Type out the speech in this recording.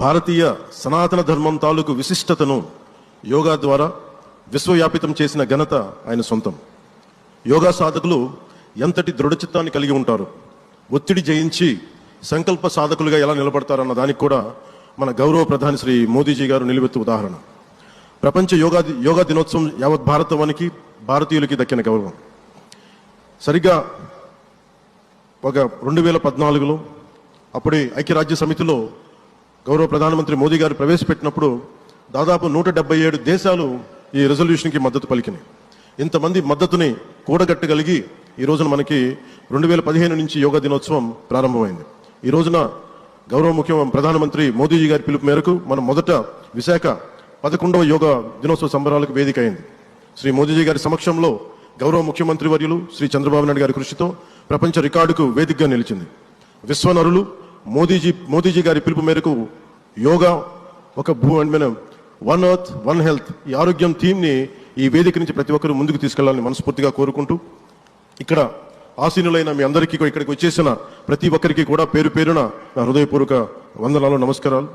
భారతీయ సనాతన ధర్మం తాలూకు విశిష్టతను యోగా ద్వారా విశ్వవ్యాపితం చేసిన ఘనత ఆయన సొంతం. యోగా సాధకులు ఎంతటి దృఢచిత్తాన్ని కలిగి ఉంటారు, ఒత్తిడి జయించి సంకల్ప సాధకులుగా ఎలా నిలబడతారన్న దానికి కూడా మన గౌరవ ప్రధాని శ్రీ మోదీజీ గారు నిలువెత్తు ఉదాహరణ. ప్రపంచ యోగా దినోత్సవం యావత్ భారతవానికి భారతీయులకి దక్కిన గౌరవం. సరిగ్గా ఒక 2014లో అప్పుడే ఐక్యరాజ్య సమితిలో గౌరవ ప్రధానమంత్రి మోదీ గారు ప్రవేశపెట్టినప్పుడు దాదాపు 177 దేశాలు ఈ రెజల్యూషన్కి మద్దతు పలికినాయి. ఇంతమంది మద్దతుని కూడగట్టగలిగి ఈ రోజున మనకి 2015 నుంచి యోగా దినోత్సవం ప్రారంభమైంది. ఈ రోజున గౌరవ ప్రధానమంత్రి మోదీజీ గారి పిలుపు మేరకు మనం మొదట విశాఖ 11వ యోగా దినోత్సవ సంబరాలకు వేదిక అయింది. శ్రీ మోదీజీ గారి సమక్షంలో గౌరవ ముఖ్యమంత్రి వర్యులు శ్రీ చంద్రబాబు నాయుడు గారి కృషితో ప్రపంచ రికార్డుకు వేదికగా నిలిచింది. విశ్వనరులు మోదీజీ గారి పిలుపు మేరకు యోగా ఒక వన్ ఎర్త్ వన్ హెల్త్ ఈ ఆరోగ్యం థీమ్ని ఈ వేదిక నుంచి ప్రతి ఒక్కరూ ముందుకు తీసుకెళ్లాలని మనస్ఫూర్తిగా కోరుకుంటూ, ఇక్కడ ఆసీనులైన మీ అందరికీ ఇక్కడికి వచ్చేసిన ప్రతి ఒక్కరికి కూడా పేరు పేరున నా హృదయపూర్వక వందనాలు, నమస్కారాలు.